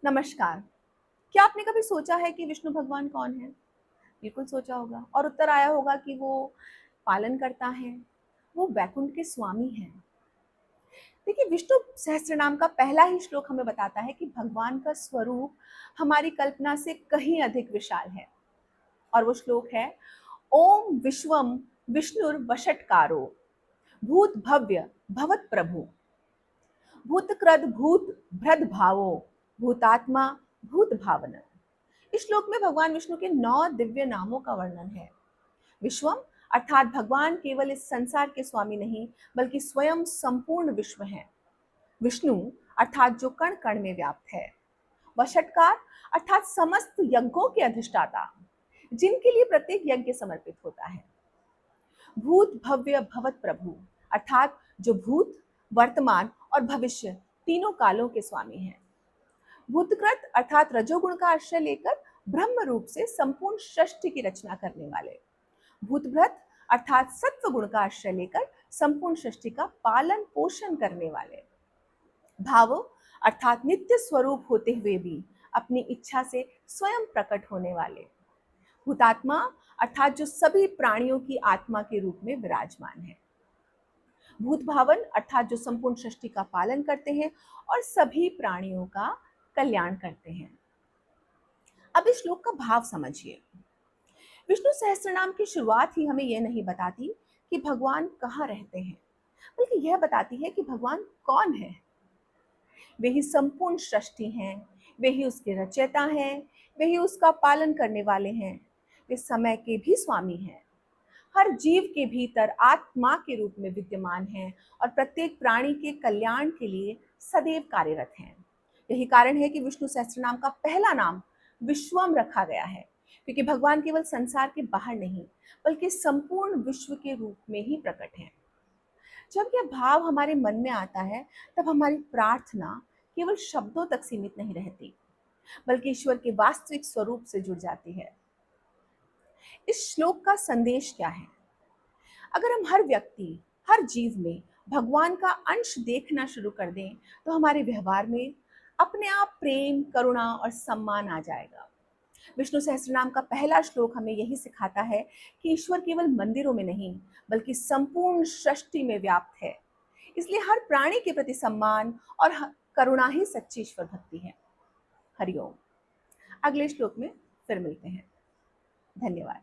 नमस्कार। क्या आपने कभी सोचा है कि विष्णु भगवान कौन है? बिल्कुल सोचा होगा और उत्तर आया होगा कि वो पालनकर्ता हैं, वो वैकुंठ के स्वामी हैं। देखिए, विष्णु सहस्त्रनाम का पहला ही श्लोक हमें बताता है कि भगवान का स्वरूप हमारी कल्पना से कहीं अधिक विशाल है। और वो श्लोक है, ओम विश्वम विष्णुर्वषट्कारो भूत भव्य भवत प्रभु भूतकृत भूत भ्रद भावो भूतात्मा भूत भावना। इस श्लोक में भगवान विष्णु के 9 दिव्य नामों का वर्णन है। विश्वम अर्थात भगवान केवल इस संसार के स्वामी नहीं, बल्कि स्वयं संपूर्ण विश्व है। विष्णु अर्थात जो कण कण में व्याप्त है। वषटकार अर्थात समस्त यज्ञों के अधिष्ठाता, जिनके लिए प्रत्येक यज्ञ समर्पित होता है। भूत भव्य भवत प्रभु अर्थात जो भूत, वर्तमान और भविष्य तीनों कालों के स्वामी हैं। भूतकृत अर्थात रजोगुण का आश्रय लेकर ब्रह्म रूप से संपूर्ण सृष्टि की रचना करने वाले। भूतभृत अर्थात सत्व गुण का आश्रय लेकर संपूर्ण सृष्टि का पालन पोषण करने वाले। भाव अर्थात नित्य स्वरूप होते हुए भी अपनी इच्छा से स्वयं प्रकट होने वाले। भूतात्मा अर्थात जो सभी प्राणियों की आत्मा के रूप में विराजमान है। भूत भावन अर्थात जो संपूर्ण सृष्टि का पालन करते हैं और सभी प्राणियों का कल्याण करते हैं। अब इस श्लोक का भाव समझिए। विष्णु सहस्त्रनाम की शुरुआत ही हमें यह नहीं बताती कि भगवान कहाँ रहते हैं, बल्कि यह बताती है कि भगवान कौन है। वे ही संपूर्ण सृष्टि हैं, वे ही उसके रचयिता हैं, वे ही उसका पालन करने वाले हैं। वे समय के भी स्वामी हैं, हर जीव के भीतर आत्मा के रूप में विद्यमान हैं और प्रत्येक प्राणी के कल्याण के लिए सदैव कार्यरत हैं। यही कारण है कि विष्णु सहस्त्रनाम का पहला नाम विश्वम रखा गया है, क्योंकि भगवान केवल संसार के बाहर नहीं, बल्कि संपूर्ण विश्व के रूप में ही प्रकट हैं। जब यह भाव हमारे मन में आता है, तब हमारी प्रार्थना केवल शब्दों तक सीमित नहीं रहती, बल्कि ईश्वर के वास्तविक स्वरूप से जुड़ जाती है। इस श्लोक का संदेश क्या है? अगर हम हर व्यक्ति, हर जीव में भगवान का अंश देखना शुरू कर दें, तो हमारे व्यवहार में अपने आप प्रेम, करुणा और सम्मान आ जाएगा। विष्णु सहस्त्रनाम का पहला श्लोक हमें यही सिखाता है कि ईश्वर केवल मंदिरों में नहीं, बल्कि संपूर्ण सृष्टि में व्याप्त है। इसलिए हर प्राणी के प्रति सम्मान और करुणा ही सच्ची ईश्वर भक्ति है। हरिओम। अगले श्लोक में फिर मिलते हैं। धन्यवाद।